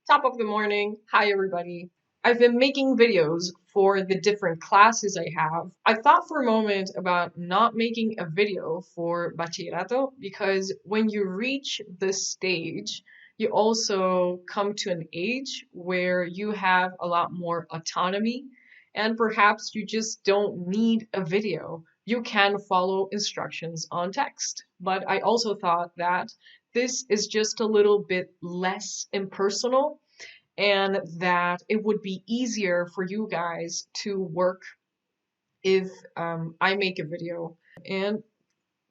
Top of the morning. Hi, everybody. I've been making videos for the different classes I have. I thought for a moment about not making a video for Bachillerato because when you reach this stage, you also come to an age where you have a lot more autonomy and perhaps you just don't need a video. You can follow instructions on text. But I also thought that this is just a little bit less impersonal and that it would be easier for you guys to work if I make a video. And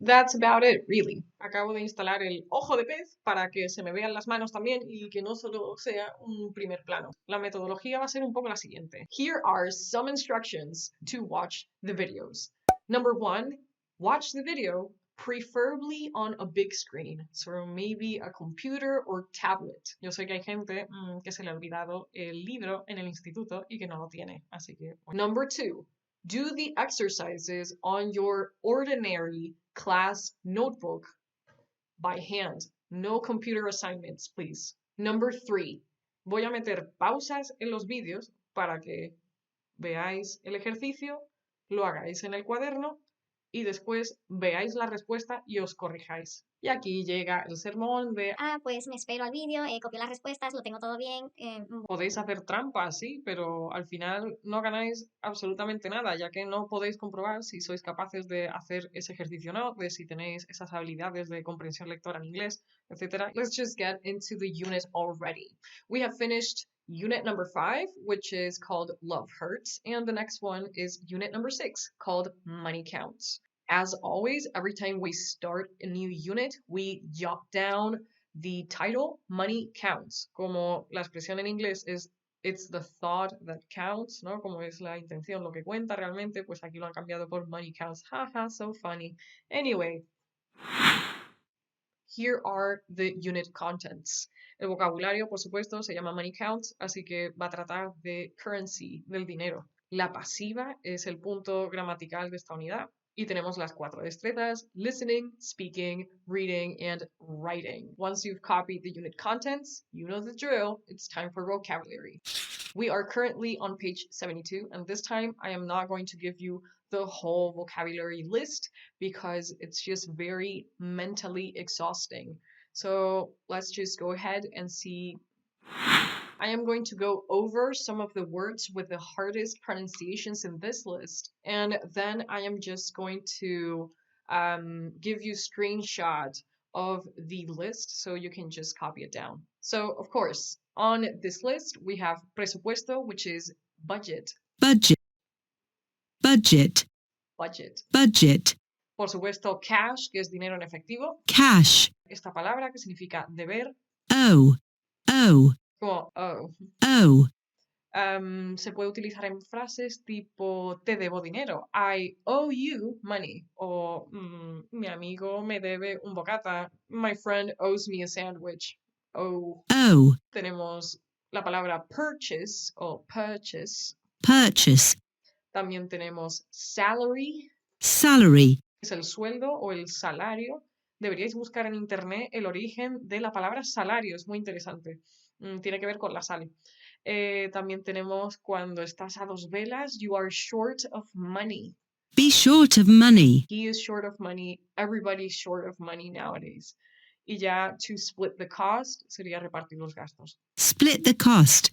that's about it, really. Acabo de instalar el ojo de pez para que se me vean las manos también y que no solo sea un primer plano. La metodología va a ser un poco la siguiente. Here are some instructions to watch the videos. Number 1, watch the video preferably on a big screen, so maybe a computer or tablet. Yo sé que hay gente que se le ha olvidado el libro en el instituto y que no lo tiene, así que... Number 2, do the exercises on your ordinary class notebook by hand. No computer assignments, please. Number 3, voy a meter pausas en los vídeos para que veáis el ejercicio, lo hagáis en el cuaderno y después veáis la respuesta y os corrijáis. Y aquí llega el sermón de... pues me espero al vídeo, copio las respuestas, lo tengo todo bien. Podéis hacer trampas, sí, pero al final no ganáis absolutamente nada, ya que no podéis comprobar si sois capaces de hacer ese ejercicio o no, de si tenéis esas habilidades de comprensión lectora en inglés, etc. Let's just get into the unit already. We have finished unit number 5, which is called Love Hurts, and the next one is unit number 6, called Money Counts. As always, every time we start a new unit, we jot down the title, Money Counts. Como la expresión en inglés es It's the thought that counts, ¿no? Como es la intención, lo que cuenta realmente, pues aquí lo han cambiado por Money Counts. Haha, so funny. Anyway, here are the unit contents. El vocabulario, por supuesto, se llama Money Counts, así que va a tratar de currency, del dinero. La pasiva es el punto gramatical de esta unidad. Y tenemos las 4 destrezas: listening, speaking, reading, and writing. Once you've copied the unit contents, you know the drill. It's time for vocabulary. We are currently on page 72, and this time I am not going to give you the whole vocabulary list because it's just very mentally exhausting. So let's just go ahead and see. I am going to go over some of the words with the hardest pronunciations in this list, and then I am just going to give you screenshot of the list so you can just copy it down. So, of course, on this list we have presupuesto, which is budget. Budget. Budget. Budget. Budget. Por supuesto, cash, que es dinero en efectivo. Cash. Esta palabra que significa deber. Oh. Oh. Como oh. Oh. Se puede utilizar en frases tipo te debo dinero, I owe you money, o mi amigo me debe un bocata, my friend owes me a sandwich. Oh. Tenemos la palabra purchase o purchase. Purchase. También tenemos salary. Salary. Es el sueldo o el salario. Deberíais buscar en internet el origen de la palabra salario, es muy interesante. Tiene que ver con la sal. También tenemos cuando estás a dos velas, you are short of money. Be short of money. He is short of money. Everybody's short of money nowadays. Y ya to split the cost sería repartir los gastos. Split the cost.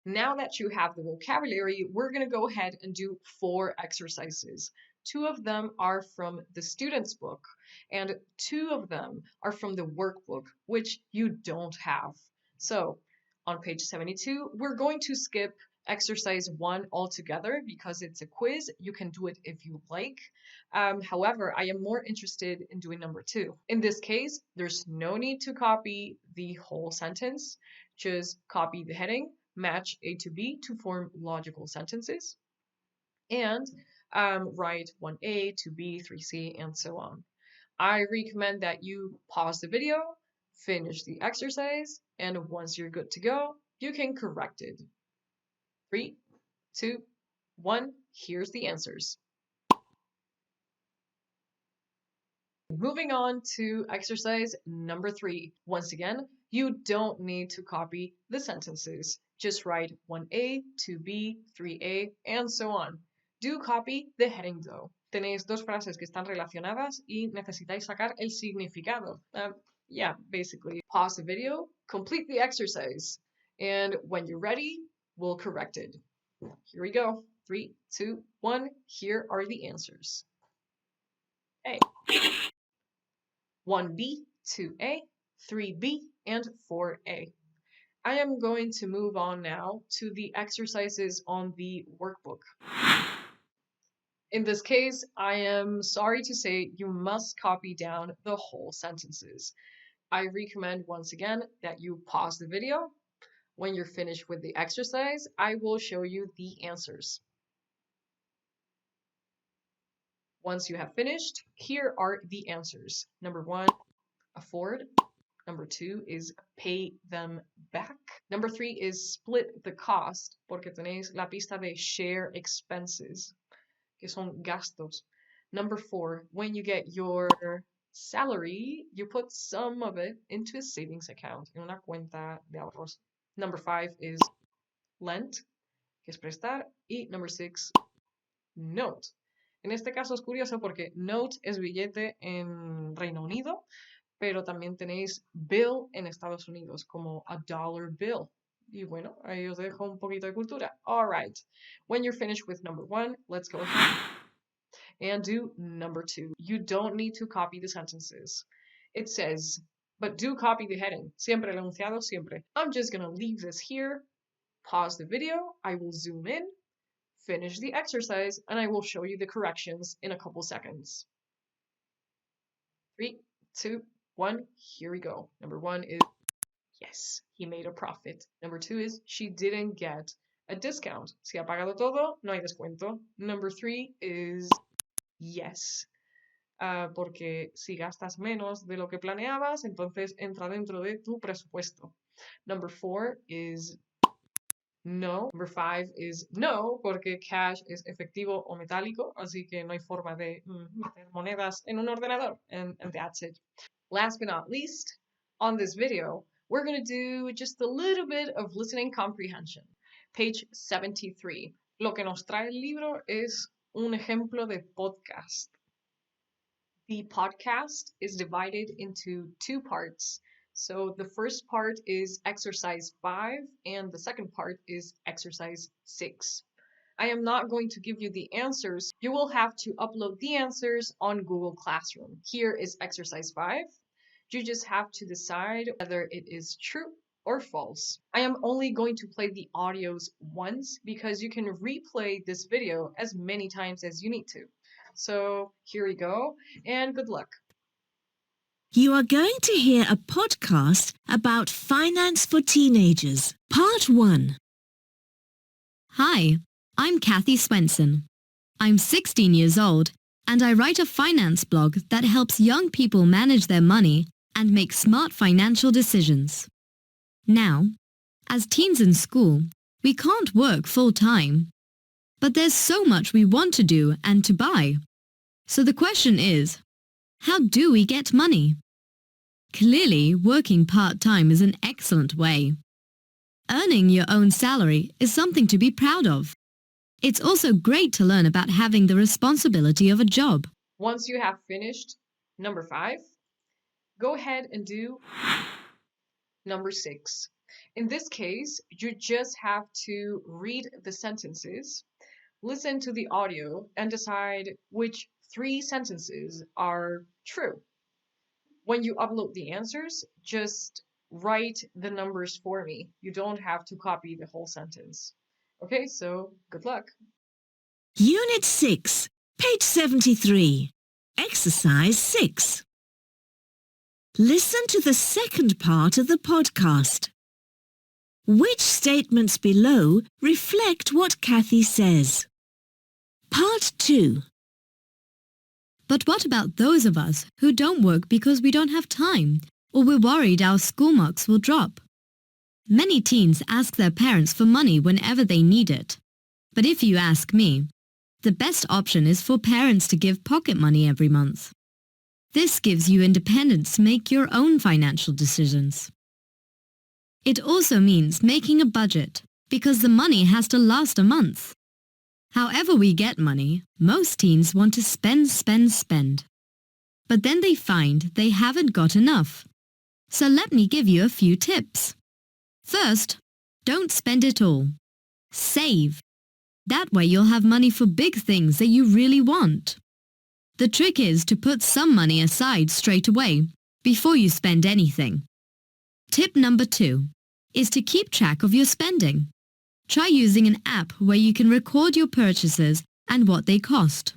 Now that you have the vocabulary, we're going to go ahead and do 4 exercises. 2 of them are from the student's book, and 2 of them are from the workbook, which you don't have. So, on page 72, we're going to skip exercise 1 altogether because it's a quiz. You can do it if you like. However, I am more interested in doing number 2. In this case, there's no need to copy the whole sentence. Just copy the heading, match A to B to form logical sentences, and write 1A, 2B, 3C, and so on. I recommend that you pause the video, finish the exercise, and once you're good to go, you can correct it. 3, 2, 1, here's the answers. Moving on to exercise number 3. Once again, you don't need to copy the sentences. Just write 1A, 2B, 3A, and so on. Do copy the heading though. Tenéis dos frases que están relacionadas y necesitáis sacar el significado. Yeah, basically. Pause the video, complete the exercise, and when you're ready, we'll correct it. Here we go. 3, 2, 1. Here are the answers. A. 1B, 2A, 3B, and 4A. I am going to move on now to the exercises on the workbook. In this case, I am sorry to say you must copy down the whole sentences. I recommend once again that you pause the video. When you're finished with the exercise, I will show you the answers. Once you have finished, here are the answers. Number 1, afford. Number 2 is pay them back. Number 3 is split the cost, porque tenéis la pista de share expenses, que son gastos. Number 4, when you get your salary, you put some of it into a savings account, en una cuenta de ahorros. Number 5 is lent, que es prestar. Y number 6, note. En este caso es curioso porque note es billete en Reino Unido, pero también tenéis bill en Estados Unidos, como a dollar bill. Y bueno, ahí os dejo un poquito de cultura. All right. When you're finished with number 1, let's go ahead and do number 2. You don't need to copy the sentences. It says, but do copy the heading. Siempre el enunciado, siempre. I'm just going to leave this here, pause the video, I will zoom in, finish the exercise, and I will show you the corrections in a couple seconds. 3, 2, 1, here we go. Number 1 is, yes, he made a profit. Number 2 is, she didn't get a discount. Si ha pagado todo, no hay descuento. Number 3 is, yes. Porque si gastas menos de lo que planeabas, entonces entra dentro de tu presupuesto. Number 4 is no. Number 5 is no, porque cash es efectivo o metálico, así que no hay forma de meter monedas en un ordenador, and that's it. Last but not least, on this video, we're going to do just a little bit of listening comprehension. Page 73. Lo que nos trae el libro es un ejemplo de podcast. The podcast is divided into 2 parts. So the first part is exercise 5 and the second part is exercise 6. I am not going to give you the answers. You will have to upload the answers on Google Classroom. Here is exercise 5. You just have to decide whether it is true or false. I am only going to play the audios once because you can replay this video as many times as you need to. So here we go, and good luck. You are going to hear a podcast about finance for teenagers. Part 1. Hi, I'm Kathy Swenson. I'm 16 years old and I write a finance blog that helps young people manage their money and make smart financial decisions. Now, as teens in school, we can't work full-time. But there's so much we want to do and to buy. So the question is, how do we get money? Clearly, working part-time is an excellent way. Earning your own salary is something to be proud of. It's also great to learn about having the responsibility of a job. Once you have finished number 5, go ahead and do number 6. In this case, you just have to read the sentences, listen to the audio, and decide which 3 sentences are true. When you upload the answers, just write the numbers for me. You don't have to copy the whole sentence. Okay, so good luck. Unit 6, page 73. Exercise 6. Listen to the second part of the podcast. Which statements below reflect what Kathy says? Part 2. But what about those of us who don't work because we don't have time, or we're worried our school marks will drop? Many teens ask their parents for money whenever they need it. But if you ask me, the best option is for parents to give pocket money every month. This gives you independence to make your own financial decisions. It also means making a budget, because the money has to last a month. However we get money, most teens want to spend. But then they find they haven't got enough. So let me give you a few tips. First, don't spend it all. Save. That way you'll have money for big things that you really want. The trick is to put some money aside straight away, before you spend anything. Tip number 2 is to keep track of your spending. Try using an app where you can record your purchases and what they cost.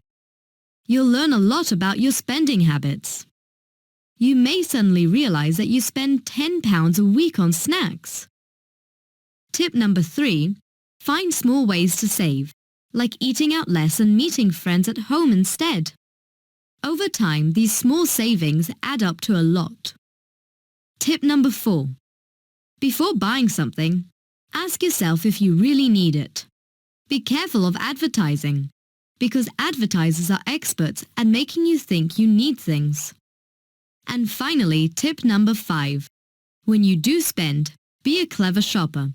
You'll learn a lot about your spending habits. You may suddenly realize that you spend £10 a week on snacks. Tip number 3, find small ways to save, like eating out less and meeting friends at home instead. Over time, these small savings add up to a lot. Tip number 4, before buying something, ask yourself if you really need it. Be careful of advertising, because advertisers are experts at making you think you need things. And finally, tip number 5. When you do spend, be a clever shopper.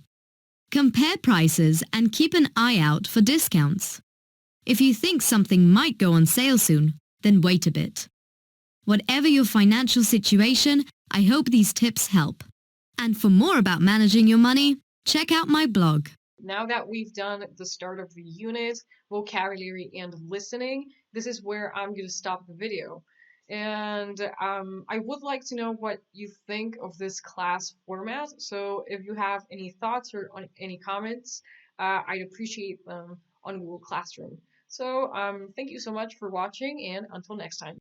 Compare prices and keep an eye out for discounts. If you think something might go on sale soon, then wait a bit. Whatever your financial situation, I hope these tips help. And for more about managing your money, check out my blog. Now that we've done the start of the unit, vocabulary, and listening, this is where I'm going to stop the video. And I would like to know what you think of this class format. So if you have any thoughts or any comments, I'd appreciate them on Google Classroom. So thank you so much for watching, and until next time.